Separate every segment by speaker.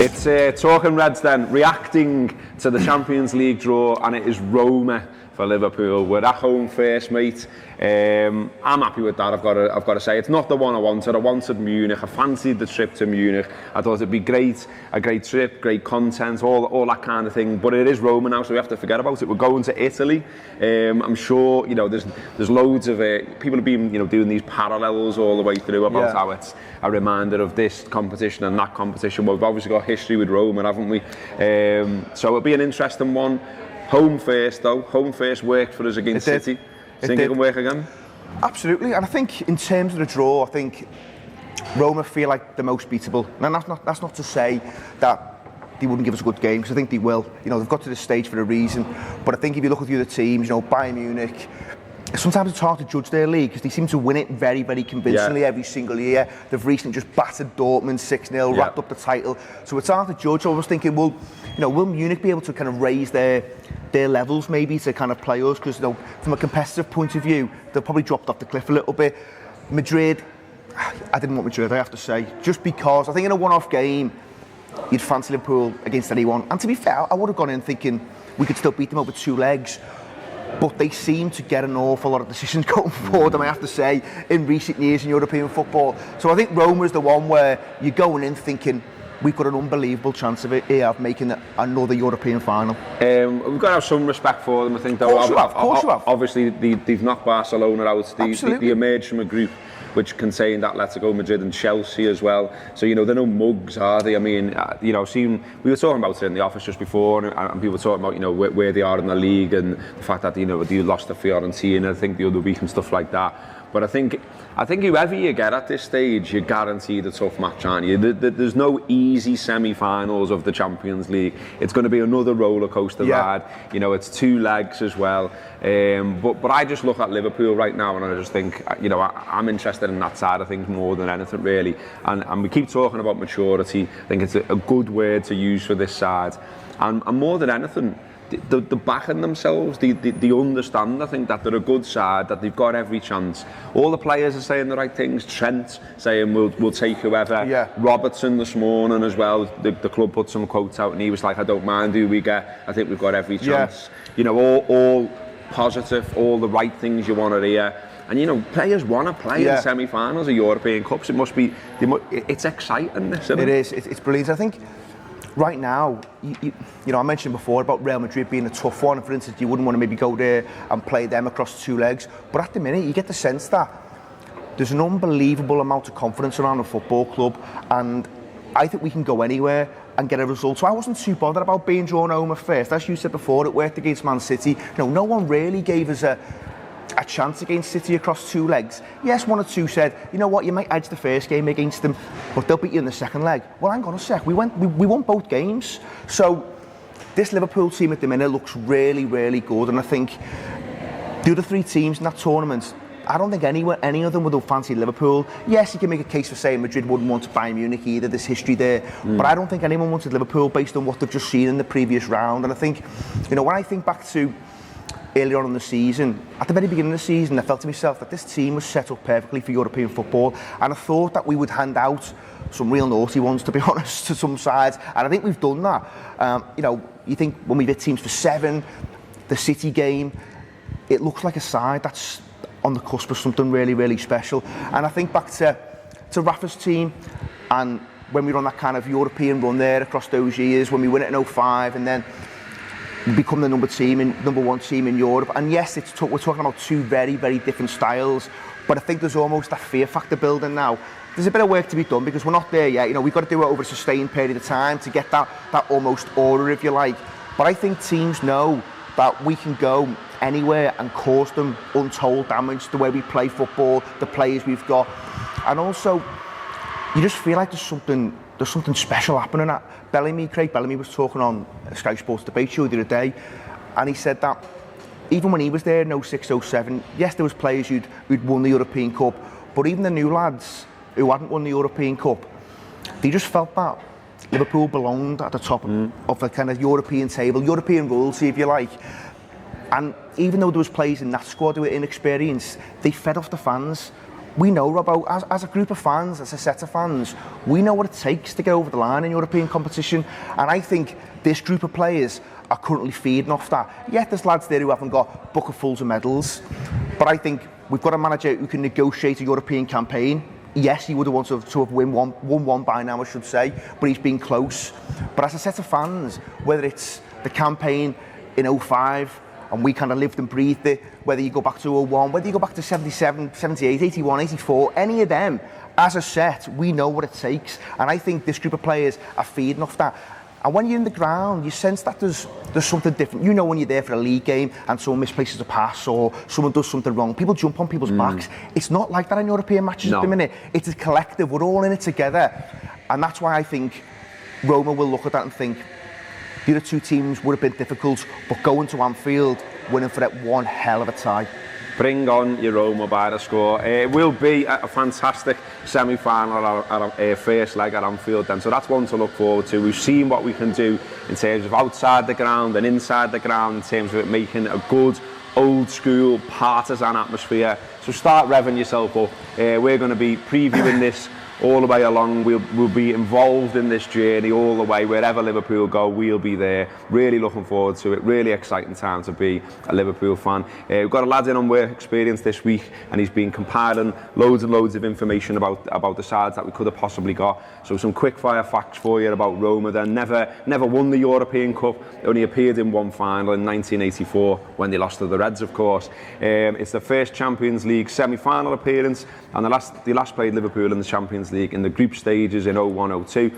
Speaker 1: It's Talking Reds then, reacting to the Champions League draw, and it is Roma for Liverpool. We're at home first, mate. I'm happy with that, I've got to say. It's not the one I wanted. I wanted Munich. I fancied the trip to Munich. I thought it'd be great, a great trip, great content, all that kind of thing. But it is Roma now, so we have to forget about it. We're going to Italy. I'm sure, there's loads of people have been, doing these parallels all the way through about how it's a reminder of this competition and that competition. Well, we've obviously got history with Roma, haven't we? So it'll be an interesting one. Home first, though. Home first worked for us against City. Think it can work again?
Speaker 2: Absolutely, and I think in terms of the draw, I think Roma feel like the most beatable. And that's not to say that they wouldn't give us a good game, because I think they will. They've got to this stage for a reason. But I think if you look at the other teams, Bayern Munich, sometimes it's hard to judge their league because they seem to win it very, very convincingly every single year. They've recently just battered Dortmund 6-0, wrapped up the title. So it's hard to judge. So I was thinking, will Munich be able to kind of raise their levels maybe to kind of play us? Because from a competitive point of view, they've probably dropped off the cliff a little bit. Madrid, I didn't want Madrid, I have to say, just because I think in a one-off game, you'd fancy Liverpool against anyone. And to be fair, I would have gone in thinking we could still beat them over two legs. But they seem to get an awful lot of decisions going forward, I have to say, in recent years in European football. So I think Roma is the one where you're going in thinking we've got an unbelievable chance of making another European final. We've
Speaker 1: got to have some respect for them, I think. Though.
Speaker 2: Of course you have.
Speaker 1: Obviously, they've knocked Barcelona out. They emerged from a group which contained Atletico Madrid and Chelsea as well. So, they're no mugs, are they? I mean, we were talking about it in the office just before, and people were talking about, where they are in the league and the fact that, they lost to Fiorentina, I think, the other week and stuff like that. But I think whoever you get at this stage, you're guaranteed a tough match, aren't you? There's no easy semi-finals of the Champions League. It's going to be another roller coaster ride. It's two legs as well. But I just look at Liverpool right now and I just think, I'm interested in that side of things more than anything really. And we keep talking about maturity. I think it's a good word to use for this side. And more than anything, they're backing themselves. They understand, I think, that they're a good side, that they've got every chance. All the players are saying the right things. Trent saying we'll take whoever. Robertson this morning as well. The club put some quotes out and he was like, I don't mind who we get. I think we've got every chance. All positive, all the right things you want to hear. And players want to play in semi-finals of European Cups. It must be. It's exciting. Isn't it?
Speaker 2: It is. It's brilliant. I think. Right now, I mentioned before about Real Madrid being a tough one. For instance, you wouldn't want to maybe go there and play them across two legs. But at the minute, you get the sense that there's an unbelievable amount of confidence around the football club, and I think we can go anywhere and get a result. So I wasn't too bothered about being drawn home at first. As you said before, it worked against Man City. No one really gave us a chance against City across two legs. Yes, one or two said, you might edge the first game against them, but they'll beat you in the second leg. Well, hang on a sec, we won both games. So this Liverpool team at the minute looks really, really good, and I think the other three teams in that tournament, I don't think any of them would have fancied Liverpool. Yes, you can make a case for saying Madrid wouldn't want to Bayern Munich either, there's history there, but I don't think anyone wanted Liverpool based on what they've just seen in the previous round. And I think, when I think back to earlier on in the season, at the very beginning of the season, I felt to myself that this team was set up perfectly for European football, and I thought that we would hand out some real naughty ones, to be honest, to some sides, and I think we've done that. You think when we hit teams for 7, the City game, it looks like a side that's on the cusp of something really, really special. And I think back to Rafa's team, and when we were on that kind of European run there across those years, when we win it in 05, and then become the number one team in Europe. And yes, we're talking about two very, very different styles, but I think there's almost that fear factor building now. There's a bit of work to be done because we're not there yet. We've got to do it over a sustained period of time to get that almost aura, if you like. But I think teams know that we can go anywhere and cause them untold damage, the way we play football, the players we've got. And also, you just feel like there's something special happening at Craig Bellamy was talking on Sky Sports Debate Show the other day, and he said that even when he was there in 06, 07, yes, there was players who'd won the European Cup, but even the new lads who hadn't won the European Cup, they just felt that Liverpool belonged at the top of the kind of European table, European royalty, if you like. And even though there was players in that squad who were inexperienced, they fed off the fans we know, Robbo, as a group of fans, as a set of fans, we know what it takes to get over the line in European competition. And I think this group of players are currently feeding off that. Yeah, there's lads there who haven't got bucketfuls of medals, but I think we've got a manager who can negotiate a European campaign. Yes, he would have wanted to have won one by now, I should say, but he's been close. But as a set of fans, whether it's the campaign in 05, and we kind of lived and breathed it, whether you go back to 01, whether you go back to 77, 78, 81, 84, any of them, as a set, we know what it takes. And I think this group of players are feeding off that. And when you're in the ground, you sense that there's something different. You know when you're there for a league game and someone misplaces a pass or someone does something wrong, people jump on people's backs. It's not like that in European matches at the minute. It's a collective, we're all in it together. And that's why I think Roma will look at that and think, the other two teams would have been difficult, but going to Anfield, winning for that one hell of a tie.
Speaker 1: Bring on your Roma by the score. It will be a fantastic semi-final at our first leg at Anfield then, so that's one to look forward to. We've seen what we can do in terms of outside the ground and inside the ground, in terms of it making a good old school partisan atmosphere. So start revving yourself up. We're going to be previewing this all the way along. We'll be involved in this journey all the way. Wherever Liverpool go, we'll be there. Really looking forward to it. Really exciting time to be a Liverpool fan. We've got a lad in on work experience this week, and he's been compiling loads and loads of information about the sides that we could have possibly got. So some quick fire facts for you about Roma. They never won the European Cup. They only appeared in one final in 1984 when they lost to the Reds, of course. It's the first Champions League semi-final appearance, and they last played Liverpool in the Champions League in the group stages in 01-02.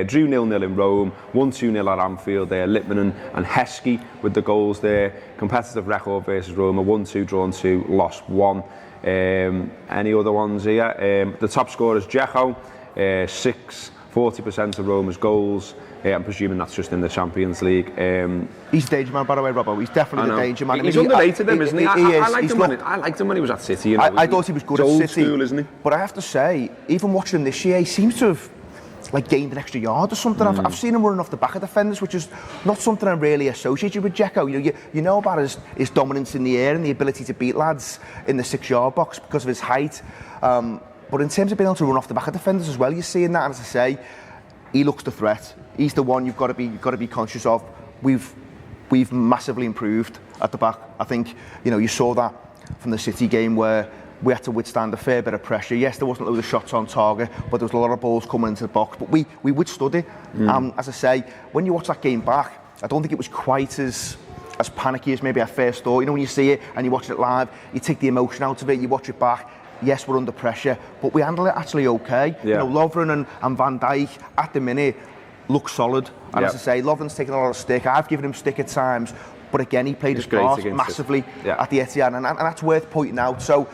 Speaker 1: Drew 0-0 in Rome, won 2-0 at Anfield there. Lippmann and Heskey with the goals there. Competitive record versus Roma, 1-2, drawn 2, lost 1. Any other ones here? The top scorer is Dzeko, 40% of Roma's goals. I'm presuming that's just in the Champions League.
Speaker 2: He's a danger man, by the way, Robbo. He's definitely the danger man.
Speaker 1: He's underrated, isn't he? I liked him when he was at City. You know,
Speaker 2: I thought he was good at City.
Speaker 1: Old school, isn't he?
Speaker 2: But I have to say, even watching him this year, he seems to have gained an extra yard or something. I've seen him running off the back of defenders, which is not something I'm really associated with Dzeko. You know about his dominance in the air and the ability to beat lads in the 6-yard box because of his height. But in terms of being able to run off the back of defenders as well, you're seeing that. And as I say, he looks the threat. He's the one you've got to be conscious of. We've massively improved at the back. I think you saw that from the City game where we had to withstand a fair bit of pressure. Yes, there wasn't a load of shots on target, but there was a lot of balls coming into the box. But we withstood it. As I say, when you watch that game back, I don't think it was quite as panicky as maybe I first thought. When you see it and you watch it live, you take the emotion out of it, you watch it back. Yes, we're under pressure, but we handle it actually okay.
Speaker 1: Yeah.
Speaker 2: Lovren and Van Dijk at the minute look solid. And as I say, Lovren's taken a lot of stick. I've given him stick at times, but again, he played his part massively at the Etihad, and that's worth pointing out. So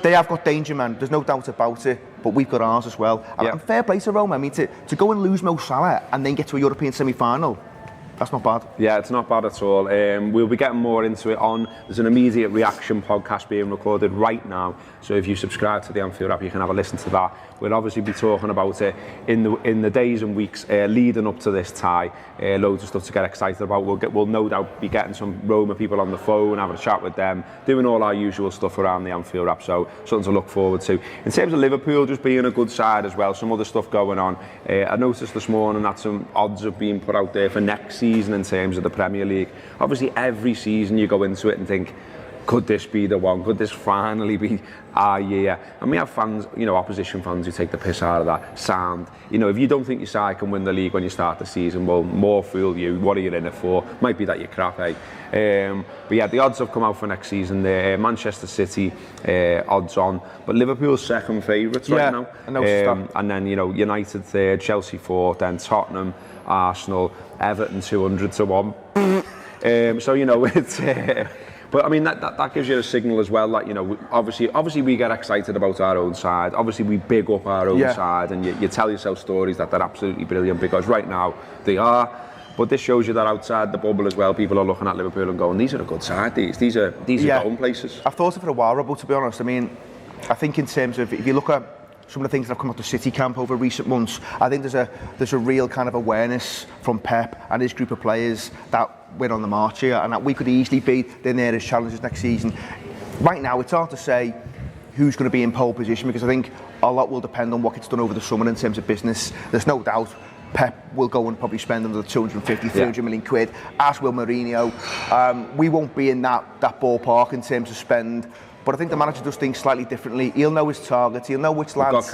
Speaker 2: they have got danger, man. There's no doubt about it. But we've got ours as well. And fair play to Roma. I mean, to go and lose Mo Salah and then get to a European semi-final, that's not bad. Yeah,
Speaker 1: it's not bad at all. We'll be getting more into it there's an immediate reaction podcast being recorded right now. So if you subscribe to the Anfield app, you can have a listen to that. We'll obviously be talking about it in the days and weeks leading up to this tie. Loads of stuff to get excited about. We'll no doubt be getting some Roma people on the phone, having a chat with them, doing all our usual stuff around the Anfield app. So something to look forward to. In terms of Liverpool just being a good side as well, some other stuff going on. I noticed this morning that some odds have been put out there for next season in terms of the Premier League. Obviously, every season you go into it and think, could this be the one? Could this finally be our year? And we have fans, opposition fans who take the piss out of that sound. If you don't think your side can win the league when you start the season, well, more fool you. What are you in it for? Might be that you're crap, eh? But yeah, the odds have come out for next season there. Manchester City odds on, but Liverpool's second favourites right now. And then, United third, Chelsea fourth, then Tottenham, Arsenal, Everton 200 to 1. It's... But I mean that gives you a signal as well that obviously we get excited about our own side. Obviously we big up our own side, and you tell yourself stories that they're absolutely brilliant, because right now they are. But this shows you that outside the bubble as well, people are looking at Liverpool and going, these are a good side. These are home places.
Speaker 2: I've thought it for a while, Rob, to be honest. I mean, I think in terms of, if you look at some of the things that have come out of City camp over recent months, I think there's a real kind of awareness from Pep and his group of players that we're on the march here, and that we could easily be their nearest challengers next season. Right now, it's hard to say who's going to be in pole position, because I think a lot will depend on what gets done over the summer in terms of business. There's no doubt Pep will go and probably spend another 250, 300 million quid, as will Mourinho. We won't be in that ballpark in terms of spend, but I think the manager does things slightly differently. He'll know his targets, he'll know which lads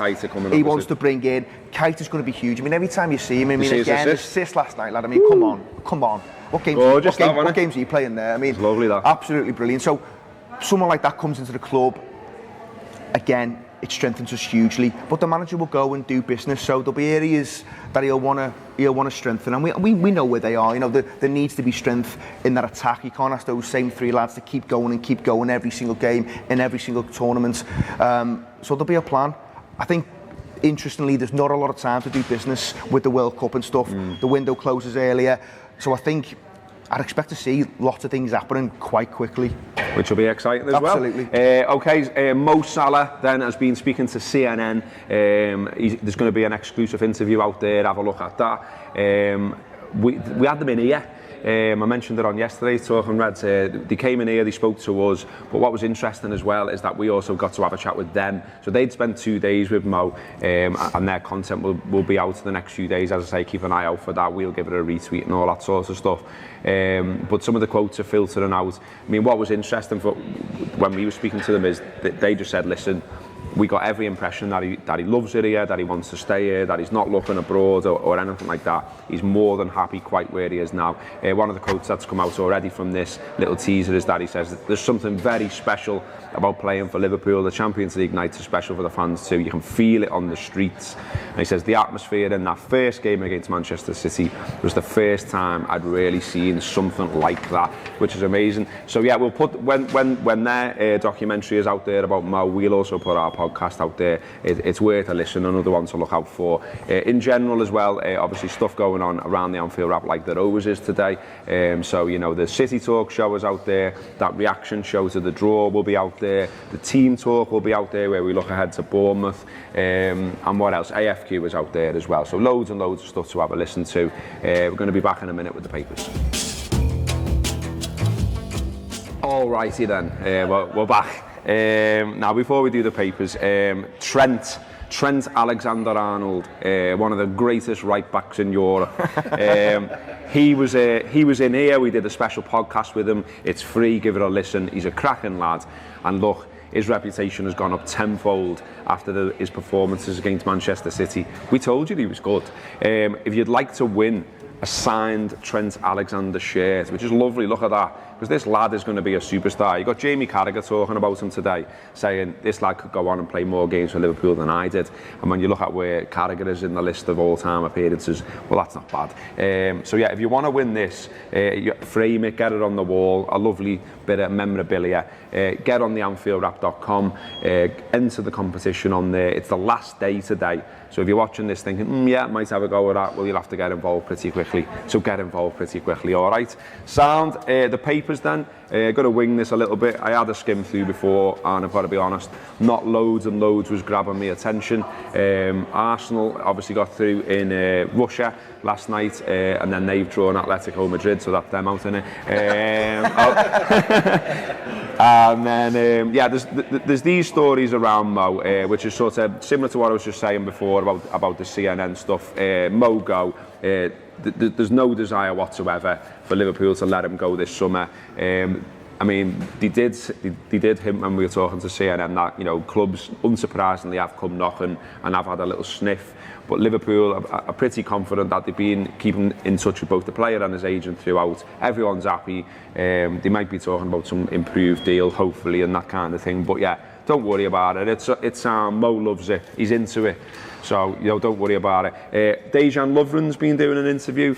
Speaker 2: he wants to bring in. Kite is going to be huge. I mean, every time you see him, I mean, again, assist last night, lad. I mean, come on. What games are you playing there? I mean,
Speaker 1: it's lovely, that.
Speaker 2: Absolutely brilliant. So, someone like that comes into the club, again, it strengthens us hugely. But the manager will go and do business, so there'll be areas that he'll want to strengthen, and we know where they are. You know, there needs to be strength in that attack. You can't ask those same three lads to keep going every single game in every single tournament. So there'll be a plan. I think, interestingly, there's not a lot of time to do business with the World Cup and stuff. The window closes earlier, so I think I'd expect to see lots of things happening quite quickly.
Speaker 1: Which will be exciting as
Speaker 2: Absolutely.
Speaker 1: well. Mo Salah then has been speaking to CNN. There's going to be an exclusive interview out there. Have a look at that. We had them in here. I mentioned it on yesterday's Talking Reds. They came in here, they spoke to us, but what was interesting as well is that we also got to have a chat with them. So they'd spent 2 days with Mo, and their content will be out in the next few days. As I say, keep an eye out for that. We'll give it a retweet and all that sort of stuff. But some of the quotes are filtering out. I mean, what was interesting for when we were speaking to them is that they just said, listen, we got every impression that he loves it here, that he wants to stay here, that he's not looking abroad or anything like that. He's more than happy quite where he is now. One of the quotes that's come out already from this little teaser is that he says that there's something very special about playing for Liverpool. The Champions League nights are special for the fans too. You can feel it on the streets. And he says the atmosphere in that first game against Manchester City was the first time I'd really seen something like that, which is amazing. So yeah, we'll put when their documentary is out there about Mo, we'll also put our podcast out there. It's worth a listen, another one to look out for. In general as well, obviously stuff going on around the Anfield Wrap like there always is today. So, you know, the City Talk show is out there, that reaction show to the draw will be out there, the Team Talk will be out there where we look ahead to Bournemouth, and what else? AFQ is out there as well. So loads and loads of stuff to have a listen to. We're going to be back in a minute with the papers. Alrighty then, we're back. Now, before we do the papers, Trent Alexander-Arnold, one of the greatest right backs in Europe. He was in here. We did a special podcast with him. It's free. Give it a listen. He's a cracking lad. And look, his reputation has gone up tenfold after his performances against Manchester City. We told you he was good. If you'd like to win a signed Trent Alexander shirt, which is lovely, look at that, because this lad is going to be a superstar. You got Jamie Carragher talking about him today, saying this lad could go on and play more games for Liverpool than I did. And when you look at where Carragher is in the list of all-time appearances, well, that's not bad. So yeah, if you want to win this, frame it, get it on the wall, a lovely bit of memorabilia. Get on the AnfieldWrap.com, enter the competition on there. It's the last day today. So if you're watching this thinking, yeah, might have a go at that, well, you'll have to get involved pretty quickly. So get involved pretty quickly, all right? Sound, the papers then. Got to wing this a little bit. I had a skim through before, and I've got to be honest, not loads and loads was grabbing my attention. Arsenal obviously got through in Russia last night, and then they've drawn Atletico Madrid, so that's them out in it. And then, yeah, there's these stories around Mo, which is sort of similar to what I was just saying before about the CNN stuff. Mo go. There's no desire whatsoever for Liverpool to let him go this summer. I mean, they did him when we were talking to CNN that, you know, clubs unsurprisingly have come knocking and have had a little sniff. But Liverpool are pretty confident that they've been keeping in touch with both the player and his agent throughout. Everyone's happy. They might be talking about some improved deal, hopefully, and that kind of thing. But yeah, don't worry about it. It's Mo loves it. He's into it. So, you know, don't worry about it. Dejan Lovren's been doing an interview.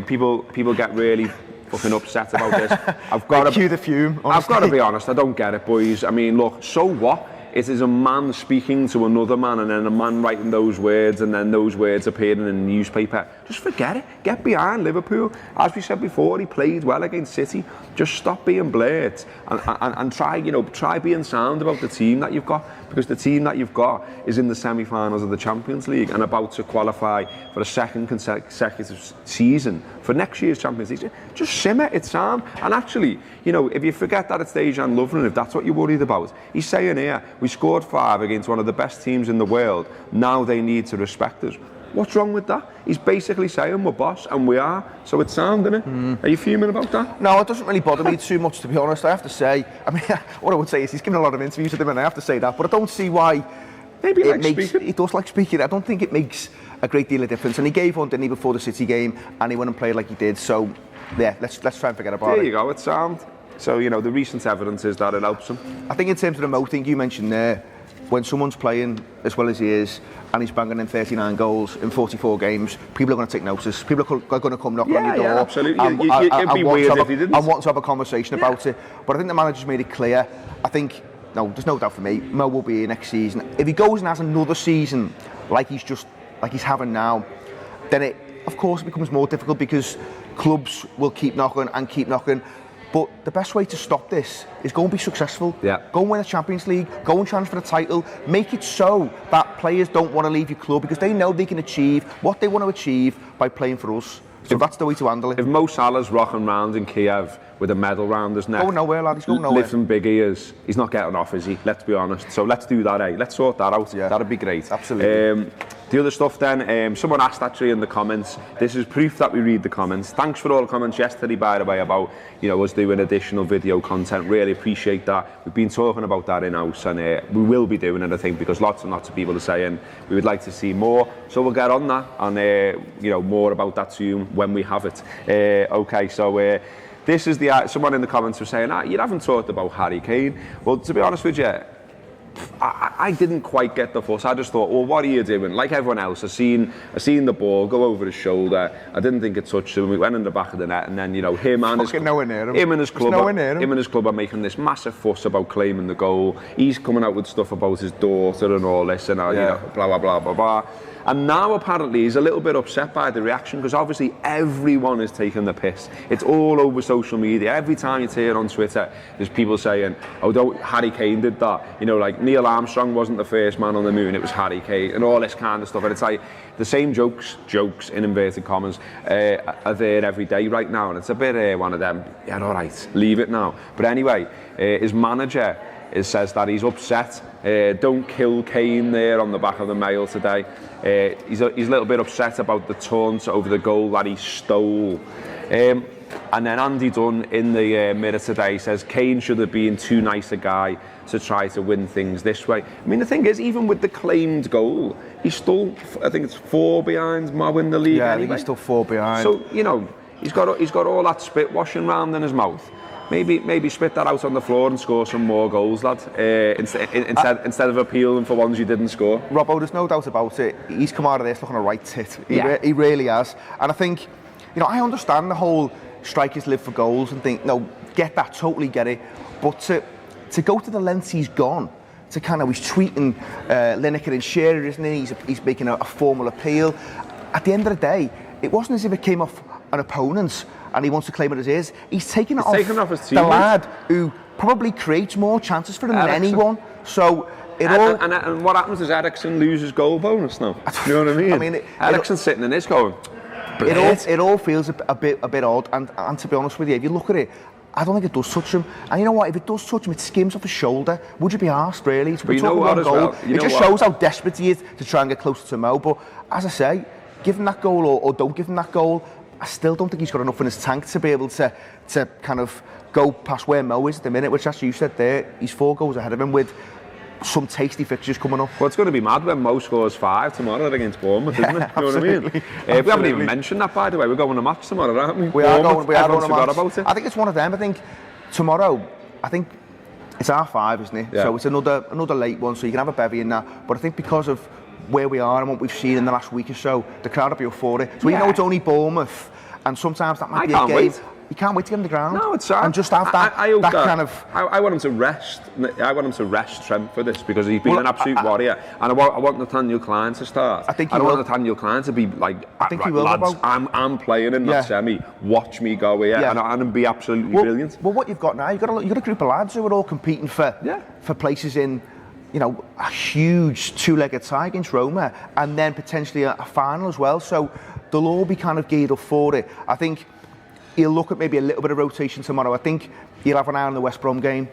Speaker 1: People get really fucking upset about this. I've got to
Speaker 2: cue the fume. Honestly.
Speaker 1: I've got to be honest. I don't get it, boys. I mean, look. So what? It is a man speaking to another man, and then a man writing those words, and then those words appearing in the newspaper. Just forget it. Get behind Liverpool. As we said before, he played well against City. Just stop being blurred and try being sound about the team that you've got, because the team that you've got is in the semi-finals of the Champions League and about to qualify for a second consecutive season for next year's Champions League. Just simmer, it's sound. And actually, you know, if you forget that it's Dejan Lovren, if that's what you're worried about, he's saying here, We scored 5 against one of the best teams in the world. Now they need to respect us. What's wrong with that? He's basically saying we're boss, and we are. So it's sound, isn't it? Are you fuming about that?
Speaker 2: No, it doesn't really bother me too much, to be honest. I have to say, I mean, what I would say is he's given a lot of interviews at the minute, I have to say that, but I don't see why.
Speaker 1: Maybe
Speaker 2: he does like speaking. I don't think it makes a great deal of difference. And he gave one, didn't he, before the City game, and he went and played like he did. So, yeah, let's try and forget about it.
Speaker 1: There you go, it's sound. So, you know, the recent evidence is that it helps him.
Speaker 2: I think in terms of the Mo thing you mentioned there, when someone's playing as well as he is, and he's banging in 39 goals in 44 games, people are going to take notice. People are going to come knocking on your door.
Speaker 1: Yeah, absolutely. It'd be weird if he didn't.
Speaker 2: I want to have a conversation about it. But I think the manager's made it clear. I think, no, there's no doubt for me, Mo will be here next season. If he goes and has another season like he's having now, then of course it becomes more difficult because clubs will keep knocking and keep knocking. But the best way to stop this is go and be successful.
Speaker 1: Yeah.
Speaker 2: Go and win a Champions League, go and challenge for the title, make it so that players don't want to leave your club because they know they can achieve what they want to achieve by playing for us. So that's the way to handle it.
Speaker 1: If Mo Salah's rocking round in Kiev with a medal round his neck,
Speaker 2: going nowhere, lad, he's going nowhere.
Speaker 1: Lifting big ears, he's not getting off, is he? Let's be honest. So let's do that, Let's sort that out.
Speaker 2: Yeah.
Speaker 1: That'd be great.
Speaker 2: Absolutely.
Speaker 1: The other stuff then, someone asked actually in the comments, this is proof that we read the comments. Thanks for all the comments yesterday, by the way, about us doing additional video content. Really appreciate that. We've been talking about that in-house, and we will be doing it, I think, because lots and lots of people are saying we would like to see more. So we'll get on that, and more about that soon when we have it. Okay, so this is someone in the comments was saying, you haven't talked about Harry Kane. Well, to be honest with you, I didn't quite get the fuss. I just thought, well, what are you doing? Like everyone else, I seen the ball go over his shoulder. I didn't think it touched him. It went in the back of the net, and then him and his club are making this massive fuss about claiming the goal. He's coming out with stuff about his daughter and all this, and blah blah blah blah blah. And now apparently he's a little bit upset by the reaction because obviously everyone is taking the piss. It's all over social media. Every time you see it on Twitter, there's people saying, Harry Kane did that. Like Neil Armstrong wasn't the first man on the moon, it was Harry Kane, and all this kind of stuff. And it's like the same jokes in inverted commas, are there every day right now. And it's a bit one of them, yeah, all right, leave it now. But anyway, his manager says that he's upset. Don't kill Kane there on the back of the Mail today. He's a little bit upset about the taunt over the goal that he stole. And then Andy Dunn in the Mirror today says Kane should have been too nice a guy to try to win things this way. I mean, the thing is, even with the claimed goal, he's still, I think it's 4 behind Mo in the league.
Speaker 2: Yeah,
Speaker 1: anyway.
Speaker 2: I think he's still 4 behind.
Speaker 1: So, he's got all that spit washing round in his mouth. Maybe spit that out on the floor and score some more goals, lad. Instead of appealing for ones you didn't score.
Speaker 2: Robbo, there's no doubt about it. He's come out of this looking a right tit. He really has. And I think, I understand the whole strikers live for goals and think, no, get that, totally get it. But to go to the lengths he's gone, he's tweeting Lineker and Shearer, isn't he? He's making a formal appeal. At the end of the day, it wasn't as if it came off an opponent and he wants to claim it as his. He's taken it off
Speaker 1: his
Speaker 2: the lad who probably creates more chances for him than anyone. So
Speaker 1: and what happens is Eriksen loses goal bonus now. You know what I mean? Eriksen's sitting in this going.
Speaker 2: It all feels a bit odd. And to be honest with you, if you look at it, I don't think it does touch him. And you know what? If it does touch him, it skims off his shoulder. Would you be arsed, really? It just shows how desperate he is to try and get closer to Mo. But as I say, give him that goal or don't give him that goal, I still don't think he's got enough in his tank to be able to kind of go past where Mo is at the minute, which, as you said there, he's 4 goals ahead of him with some tasty fixtures coming up.
Speaker 1: Well, it's going to be mad when Mo scores 5 tomorrow against Bournemouth, isn't it? You know what I mean? We haven't even mentioned that, by the way. We're going to match tomorrow, aren't we?
Speaker 2: We are going to match.
Speaker 1: About it.
Speaker 2: I think it's one of them. I think tomorrow, it's R5, isn't it? Yeah. So it's another late one, so you can have a bevy in that. But I think because of where we are and what we've seen in the last week or so, the crowd will be up for it. So it's only Bournemouth, and sometimes that might be a game.
Speaker 1: Wait.
Speaker 2: You can't wait to get on the ground.
Speaker 1: No, it's sad.
Speaker 2: And just have that,
Speaker 1: I
Speaker 2: kind of.
Speaker 1: I want him to rest. I want him to rest Trent for this because he's been an absolute warrior. And I want Nathaniel Klein to start.
Speaker 2: I think
Speaker 1: I want Nathaniel Klein to be like, I think he will, lads, I'm playing in that semi. Watch me go here and be absolutely brilliant.
Speaker 2: Well, what you've got now, you've got a group of lads who are all competing for places in, a huge 2-legged tie against Roma, and then potentially a final as well. So they'll all be kind of geared up for it. I think he'll look at maybe a little bit of rotation tomorrow. I think he'll have an eye on the West Brom game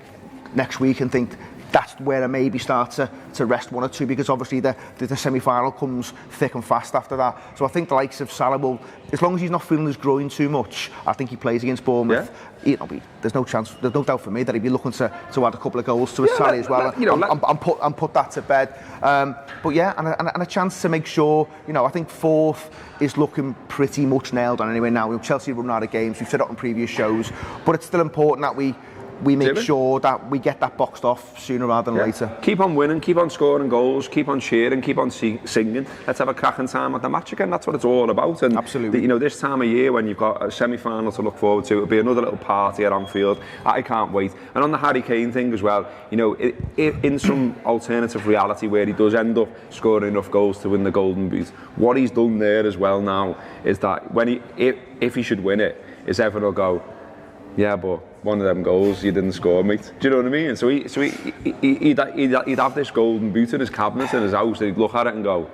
Speaker 2: next week and think that's that's where I maybe start to rest one or two, because obviously the semi-final comes thick and fast after that. So I think the likes of Salah will, as long as he's not feeling his groin too much, I think he plays against Bournemouth. Yeah. There's no chance, there's no doubt for me that he'd be looking to add a couple of goals to his tally as well, and put that to bed. But yeah, and a chance to make sure, I think fourth is looking pretty much nailed on anyway now. Chelsea run out of games, we've said it on previous shows, but it's still important that we make sure that we get that boxed off sooner rather than later.
Speaker 1: Keep on winning, keep on scoring goals, keep on cheering, keep on singing. Let's have a cracking time at the match again. That's what it's all about. And
Speaker 2: absolutely.
Speaker 1: This time of year when you've got a semi-final to look forward to, it'll be another little party at Anfield. I can't wait. And on the Harry Kane thing as well, in some alternative reality where he does end up scoring enough goals to win the Golden Boot, what he's done there as well now is that if he should win it, is everyone will go, yeah, but one of them goals you didn't score, mate. Do you know what I mean? So he'd have this golden boot in his cabinet in his house, and he'd look at it and go,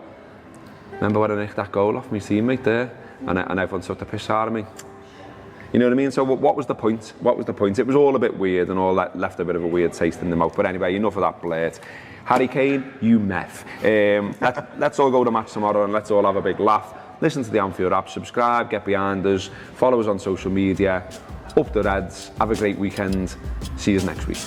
Speaker 1: remember when I nicked that goal off my teammate there? And everyone took the piss out of me. You know what I mean? So what was the point? What was the point? It was all a bit weird and all that left a bit of a weird taste in the mouth. But anyway, enough of that blurt. Harry Kane, you meth. Let's all go to match tomorrow and let's all have a big laugh. Listen to the Anfield app, subscribe, get behind us, follow us on social media. Up the Reds, have a great weekend, see you next week.